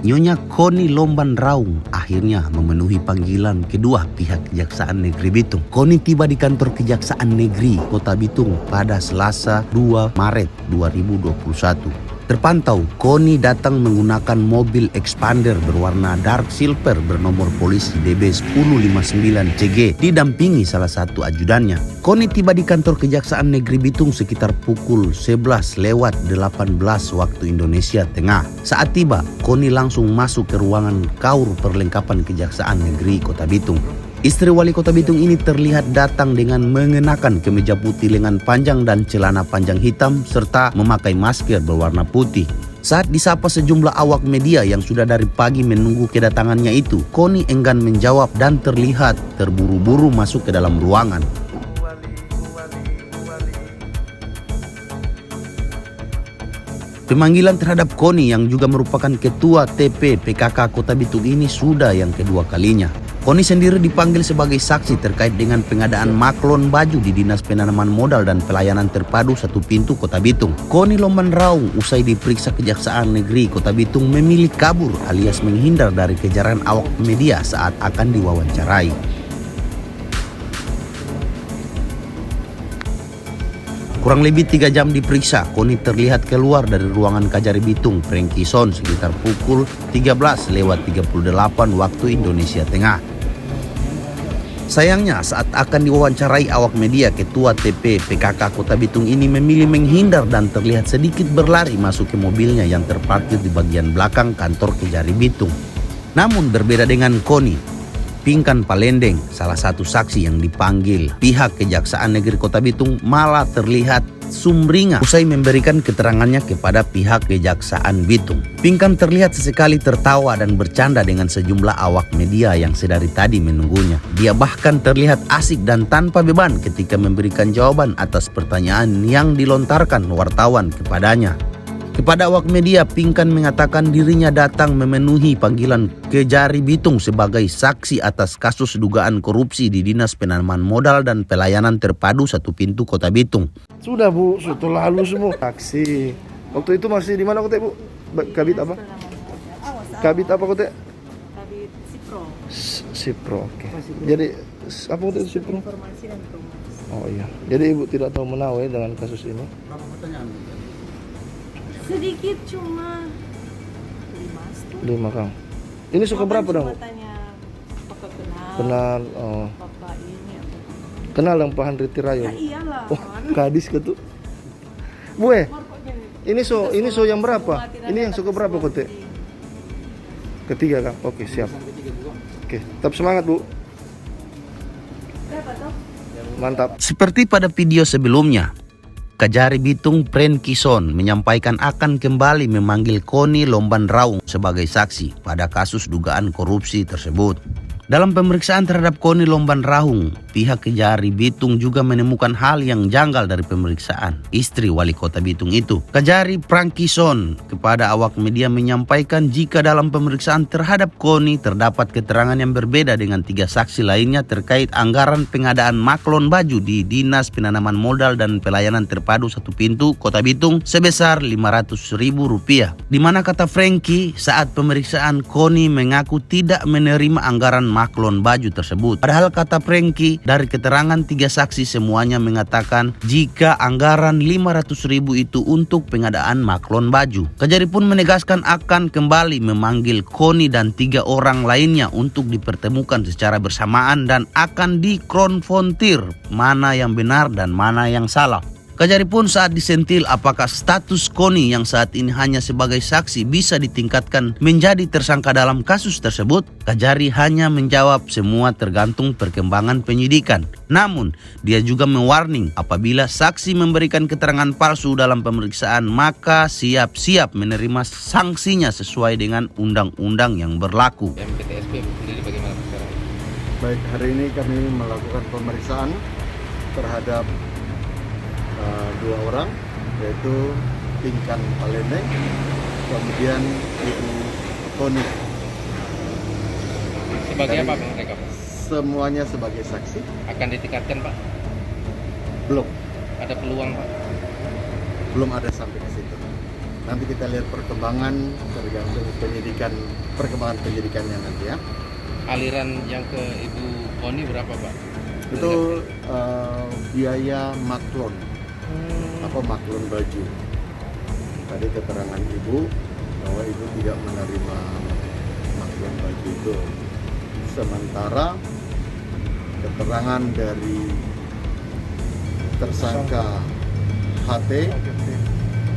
Nyonya Koni Lomban Raung akhirnya memenuhi panggilan kedua pihak Kejaksaan Negeri Bitung. Koni tiba di kantor Kejaksaan Negeri Kota Bitung pada Selasa 2 Maret 2021. Terpantau, Koni datang menggunakan mobil expander berwarna dark silver bernomor polisi DB 1059CG didampingi salah satu ajudannya. Koni tiba di kantor Kejaksaan Negeri Bitung sekitar pukul 11:18 waktu Indonesia Tengah. Saat tiba, Koni langsung masuk ke ruangan kaur perlengkapan Kejaksaan Negeri Kota Bitung. Istri Wali Kota Bitung ini terlihat datang dengan mengenakan kemeja putih lengan panjang dan celana panjang hitam serta memakai masker berwarna putih. Saat disapa sejumlah awak media yang sudah dari pagi menunggu kedatangannya itu, Koni enggan menjawab dan terlihat terburu-buru masuk ke dalam ruangan. Pemanggilan terhadap Koni yang juga merupakan Ketua TP PKK Kota Bitung ini sudah yang kedua kalinya. Koni sendiri dipanggil sebagai saksi terkait dengan pengadaan maklon baju di Dinas Penanaman Modal dan Pelayanan Terpadu Satu Pintu Kota Bitung. Koni Lomban Raung usai diperiksa Kejaksaan Negeri Kota Bitung memilih kabur alias menghindar dari kejaran awak media saat akan diwawancarai. Kurang lebih 3 jam diperiksa, Koni terlihat keluar dari ruangan Kajari Bitung Prengkison sekitar pukul 13:38 waktu Indonesia Tengah. Sayangnya saat akan diwawancarai awak media, Ketua TP PKK Kota Bitung ini memilih menghindar dan terlihat sedikit berlari masuk ke mobilnya yang terparkir di bagian belakang kantor Kejari Bitung. Namun berbeda dengan Koni, Pinkan Palendeng, salah satu saksi yang dipanggil pihak Kejaksaan Negeri Kota Bitung, malah terlihat sumringah usai memberikan keterangannya kepada pihak Kejaksaan Bitung. Pinkan terlihat sesekali tertawa dan bercanda dengan sejumlah awak media yang sedari tadi menunggunya. Dia bahkan terlihat asik dan tanpa beban ketika memberikan jawaban atas pertanyaan yang dilontarkan wartawan kepadanya. Kepada awak media, Pinkan mengatakan dirinya datang memenuhi panggilan Kejari Bitung sebagai saksi atas kasus dugaan korupsi di Dinas Penanaman Modal dan Pelayanan Terpadu Satu Pintu Kota Bitung. Sudah Bu, sudah lalu semua. Saksi. Waktu itu masih di mana Kote Bu? Kabit apa? Kabit apa Kote? Kabit Sipro. Sipro, oke. Jadi apa Kote itu Sipro? Informasi dan promosi. Oh iya. Jadi Ibu tidak tahu menawai dengan kasus ini? Berapa pertanyaan? Sedikit cuma 5 Kang. Ini suka berapa dong? Tanya apakah kenal? Kenal, oh. Bapak ini apa? Kenal yang Pak Handri Tirayo? Ya iyalah. Oh, kadis ke tuh? Bu, ini so yang berapa? Ini yang suka berapa Kote? Ketiga Kang. Oke, siap. Oke, tetap semangat Bu. Berapa toh? Mantap. Seperti pada video sebelumnya, Kajari Bitung Prengkison menyampaikan akan kembali memanggil Koni Lomban Raung sebagai saksi pada kasus dugaan korupsi tersebut. Dalam pemeriksaan terhadap Koni Lomban Raung, pihak Kejari Bitung juga menemukan hal yang janggal dari pemeriksaan istri Wali Kota Bitung itu. Kejari Prengkison kepada awak media menyampaikan jika dalam pemeriksaan terhadap Koni terdapat keterangan yang berbeda dengan 3 saksi lainnya terkait anggaran pengadaan maklon baju di Dinas Penanaman Modal dan Pelayanan Terpadu Satu Pintu Kota Bitung sebesar Rp500.000. Di mana kata Franky, saat pemeriksaan Koni mengaku tidak menerima anggaran maklon baju tersebut. Padahal kata Franky, dari keterangan 3 saksi semuanya mengatakan jika anggaran Rp500.000 itu untuk pengadaan maklon baju. Kejari pun menegaskan akan kembali memanggil Koni dan 3 orang lainnya untuk dipertemukan secara bersamaan dan akan dikonfrontir mana yang benar dan mana yang salah. Kejari pun saat disentil apakah status Koni yang saat ini hanya sebagai saksi bisa ditingkatkan menjadi tersangka dalam kasus tersebut, Kejari hanya menjawab semua tergantung perkembangan penyidikan. Namun, dia juga mewarning apabila saksi memberikan keterangan palsu dalam pemeriksaan maka siap-siap menerima sanksinya sesuai dengan undang-undang yang berlaku. MPTSP sendiri bagaimana sekarang? Baik, hari ini kami melakukan pemeriksaan terhadap 2 orang, yaitu Pinkan Palendeng, kemudian Ibu Koni. Sebagai apa mereka, Pak? Semuanya sebagai saksi. Akan ditingkatkan, Pak? Belum, Ada peluang, Pak? belum ada sampai ke situ. nanti kita lihat perkembangan tergantung perkembangan penyidikannya nanti ya. Aliran yang ke Ibu Koni berapa Pak? Itu biaya maklon, maklon baju. Tadi keterangan ibu bahwa ibu tidak menerima maklon baju itu. Sementara keterangan dari tersangka HT,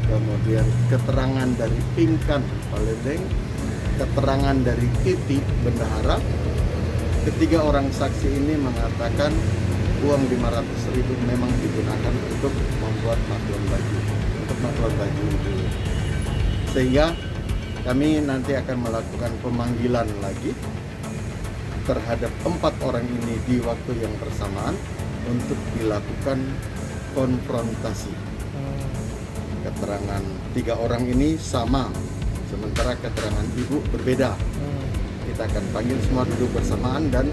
kemudian keterangan dari Pinkan Palembang, keterangan dari Titi Bendahara, ketiga orang saksi ini mengatakan uang 500.000 memang digunakan untuk membuat maklon baju, itu. Sehingga kami nanti akan melakukan pemanggilan lagi terhadap 4 orang ini di waktu yang bersamaan untuk dilakukan konfrontasi. Keterangan 3 orang ini sama, sementara keterangan ibu berbeda. Kita akan panggil semua duduk bersamaan dan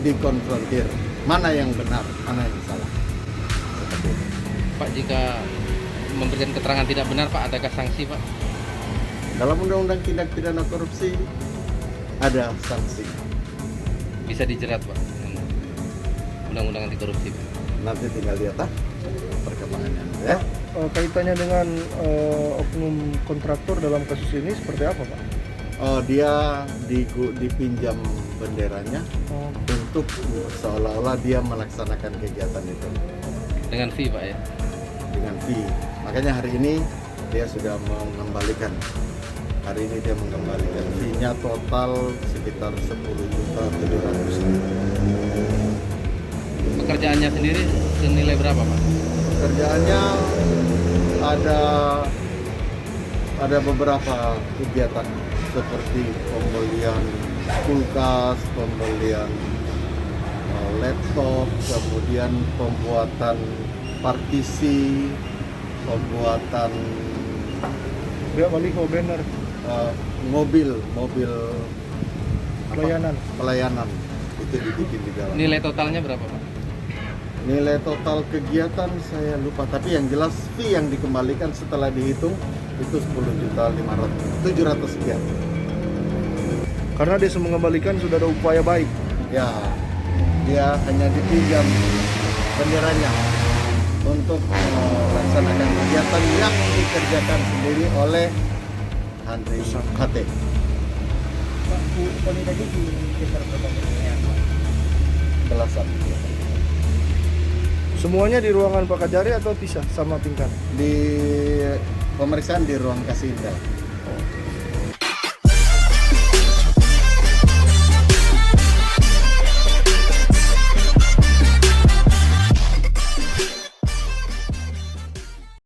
dikonfrontir mana yang benar, mana yang salah. Seperti itu. Pak, jika memberikan keterangan tidak benar Pak, adakah sanksi Pak? Dalam Undang-Undang Tindak Pidana Korupsi ada sanksi. Bisa dijerat Pak dengan Undang-Undang anti korupsi Pak? Nanti tinggal lihat perkembangannya ya. Kaitannya dengan oknum kontraktor dalam kasus ini seperti apa, Pak? Dia dipinjam benderanya untuk seolah-olah dia melaksanakan kegiatan itu Dengan fee Pak ya? dengan fee. Makanya hari ini dia sudah mengembalikan. Hari ini dia mengembalikan fee-nya total sekitar 10.700.000. Pekerjaannya sendiri senilai berapa Pak? Pekerjaannya ada beberapa kegiatan seperti pembelian kulkas, pembelian laptop, kemudian pembuatan partisi, pembuatan Dia baliho banner mobil pelayanan itu dibikin di dalam. Nilai totalnya berapa Pak? Nilai total kegiatan saya lupa, tapi yang jelas fee yang dikembalikan setelah dihitung itu 10.700.000 sekian. karena dia mengembalikan sudah ada upaya baik. Ya, dia hanya dipinjam benderanya untuk melaksanakan kegiatan yang dikerjakan sendiri oleh Andri HT. Pak, Bu Koni tadi dikejar berapa banyak? Belasan. Semuanya di ruangan Pak Kajari atau pisah sama Pinkan? Di pemeriksaan di ruang Kasih Indah.